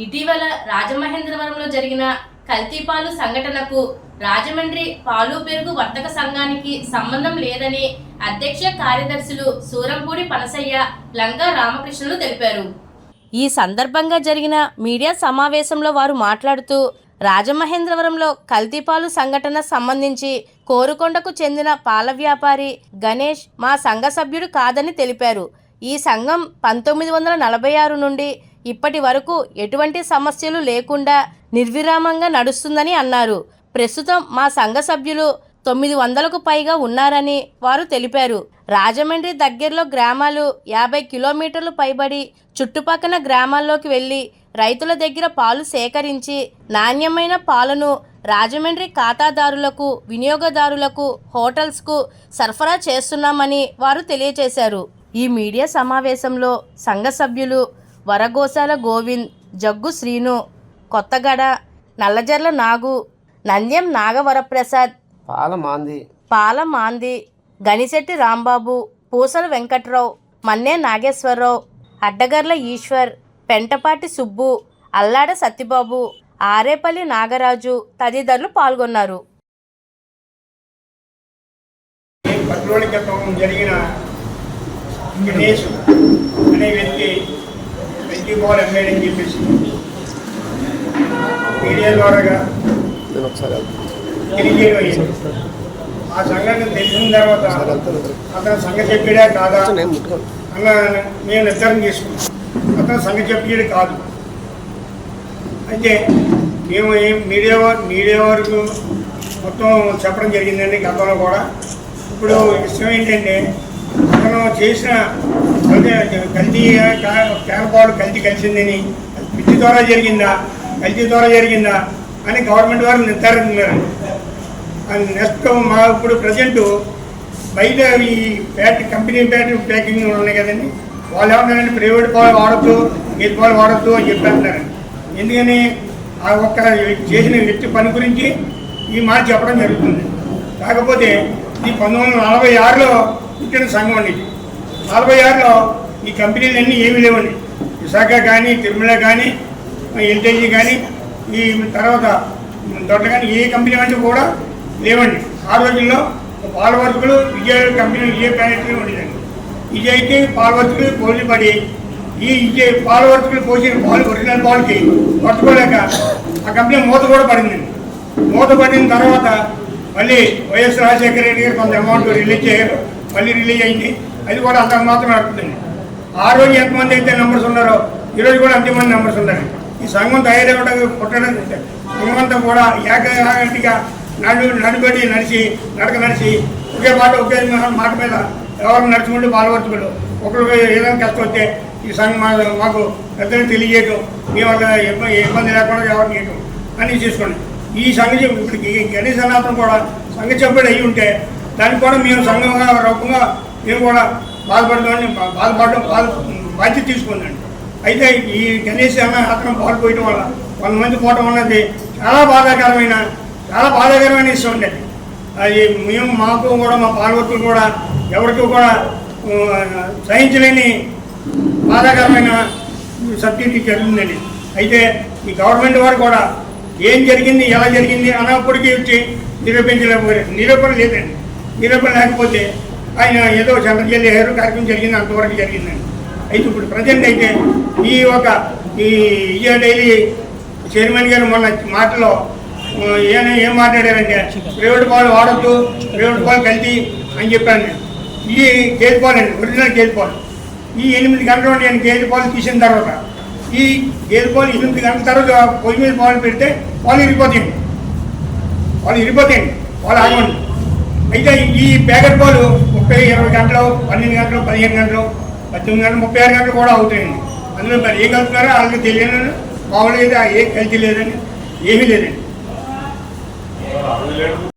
ఇటీవల రాజమహేంద్రవరంలో జరిగిన కల్తీపాలు సంఘటనకు రాజమండ్రి పాలు పెరుగు వర్తక సంఘానికి సంబంధం లేదని అధ్యక్ష కార్యదర్శులు సూరంపూడి పనసయ్య, లంగా రామకృష్ణులు తెలిపారు. ఈ సందర్భంగా జరిగిన మీడియా సమావేశంలో వారు మాట్లాడుతూ, రాజమహేంద్రవరంలో కల్తీపాలు సంఘటన సంబంధించి కోరుకొండకు చెందిన పాల వ్యాపారి గణేష్ మా సంఘ సభ్యుడు కాదని తెలిపారు. ఈ సంఘం 1946 నుండి ఇప్పటి వరకు ఎటువంటి సమస్యలు లేకుండా నిర్విరామంగా నడుస్తుందని అన్నారు. ప్రస్తుతం మా సంఘ సభ్యులు 900కు పైగా ఉన్నారని వారు తెలిపారు. రాజమండ్రి దగ్గరలో గ్రామాలు 50 కిలోమీటర్లు పైబడి చుట్టుపక్కల గ్రామాల్లోకి వెళ్ళి రైతుల దగ్గర పాలు సేకరించి నాణ్యమైన పాలను రాజమండ్రి ఖాతాదారులకు, వినియోగదారులకు, హోటల్స్కు సరఫరా చేస్తున్నామని వారు తెలియజేశారు. ఈ మీడియా సమావేశంలో సంఘ సభ్యులు వరగోశాల గోవింద్, జగ్గు శ్రీను, కొత్తగడ, నల్లజర్ల నాగు, నంద్యం నాగవరప్రసాద్, పాల మాంది, గనిశెట్టి రాంబాబు, పూసల వెంకట్రావు, మన్నే నాగేశ్వరరావు, అడ్డగర్ల ఈశ్వర్, పెంటపాటి సుబ్బు, అల్లాడ సత్యబాబు, ఆరేపల్లి నాగరాజు తదితరులు పాల్గొన్నారు. గణేష్ అనే వ్యక్తి కల్తీపాలు అమ్మాడని చెప్పేసి మీడియా ద్వారా తెలియజేయడం అయ్యింది. ఆ సంఘటన తెలిసిన తర్వాత అతను సంఘ సభ్యుడే కాదా అన్న మేము నిర్ధారణ చేసుకున్నాం. అతను సంఘ సభ్యుడు కాదు. అయితే మేము మీడియా వరకు మొత్తం చెప్పడం జరిగిందండి గతంలో కూడా. ఇప్పుడు విషయం ఏంటంటే, అతను చేసిన కల్తీ కేనపాలు కలిసిందని, పిచ్చి ద్వారా జరిగిందా, కల్తీ ద్వారా జరిగిందా అని గవర్నమెంట్ వారు నిర్ధారిస్తున్నారు. నెక్స్ట్ మా ఇప్పుడు ప్రజెంట్ బయట ఈ కంపెనీ ప్యాకింగ్ ఉన్నాయి కదండి, వాళ్ళు ఏమన్నారంటే ప్రైవేట్ పాలు వాడద్దు, గేదె పాలు వాడద్దు అని చెప్పేస్తున్నారండి. ఎందుకని ఆ ఒక్క చేసిన వ్యక్తి పని గురించి ఈ మాట చెప్పడం జరుగుతుంది. కాకపోతే ఇది 1946లో పుట్టిన సంఘం అండి. 46లో ఈ కంపెనీలన్నీ ఏమీ లేవండి. విశాఖ కానీ, తిరుమల కానీ, ఎల్టీజీ కానీ, ఈ తర్వాత దొడ్డ కానీ ఏ కంపెనీ అంటే కూడా లేవండి. ఆ రోజుల్లో పాల వర్తకులు విజయ కంపెనీ, విజయ ఫ్యాక్టరీ ఉండేదండి. విజయ్కి పాల వర్తకులు పోటీ పడి ఈ విజయ పాల వర్తకులు పోసిన పాలు, ఒరిజినల్ పాలకి పట్టుకోలేక ఆ కంపెనీ మూత కూడా పడిందండి. మూత పడిన తర్వాత మళ్ళీ వైఎస్ రాజశేఖర రెడ్డి గారు కొంత అమౌంట్ రిలీజ్ చేయరు, మళ్ళీ రిలీజ్ అయింది. అది కూడా అంత మాత్రం నడుపుతుంది. ఆ రోజు ఎంతమంది అయితే నెంబర్స్ ఉన్నారో ఈరోజు కూడా అంతమంది నెంబర్స్ ఉన్నారు. ఈ సంఘం తయారవడానికి పుట్టడం సంఘం అంతా కూడా ఏకగట్టిగా నడిచి నడిచి ఒకే మాట మీద ఎవరు నడుచుకుంటూ పాల్గొట్టుకోడు. ఒకరికి ఏదైనా కష్టం వస్తే ఈ సంఘం మాకు పెద్దలు తెలియజేయటం, మేము ఇబ్బంది లేకుండా ఎవరు చేయటం అని చేసుకోండి. ఈ సంఘం ఇప్పుడు గణేష్ అనాథం కూడా సంఘ సభ్యుడు అయ్యి ఉంటే దానికి కూడా మేము సంఘంగా రూపంగా మేము కూడా బాధపడడం బాధ్యత తీసుకుందండి. అయితే ఈ గణేష్ అనాథం పాల్పోయటం వల్ల 100 మంది పోవటం అన్నది చాలా బాధాకరమైన విషయం ఉండేది. అది మేము మాకు కూడా మా పాల్గొట్టులు కూడా ఎవరికి కూడా సహించలేని బాధాకరమైన సబ్జెక్ట్ జరుగుతుందండి. అయితే ఈ గవర్నమెంట్ వారు కూడా ఏం జరిగింది, ఎలా జరిగింది అన్నప్పటికీ వచ్చి నిరూపించలేకపోయారు. నిరూపణ లేదండి. నిరూపణ లేకపోతే ఆయన ఏదో సెంట్రల్ జైలు వేసారు, కార్యక్రమం జరిగింది, అంతవరకు జరిగిందండి. అయితే ఇప్పుడు ప్రజెంట్ అయితే ఈ విజయ డైలీ చైర్మన్ గారు మొన్న మాటలో ఏం మాట్లాడారంటే, ప్రైవేట్ పాలు వాడద్దు, ప్రైవేట్ పాలు కల్తీ అని చెప్పాను. ఈ గేదె పాలు అండి, ఒరిజినల్ గేదె పాలు. ఈ 8 గంటలు నేను గేదె పాలు తీసిన తర్వాత ఈ గేదె పాలు 8 గంటల తర్వాత పొయ్యి మీద పాలు పెడితే పాలు ఇరిగిపోతాయండి. పాలు ఆగండి. అయితే ఈ ప్యాకెట్ పాలు 30-20 గంటలు, 12 గంటలు, 15 గంటలు, 18 గంటలు, 36 గంటలు కూడా అవుతాయండి. అందులో మరి ఏ కలుపుతున్నారో వాళ్ళకి తెలియదు. మామూలుగా అయితే ఏ కల్తీ లేదని, ఏమీ లేదండి.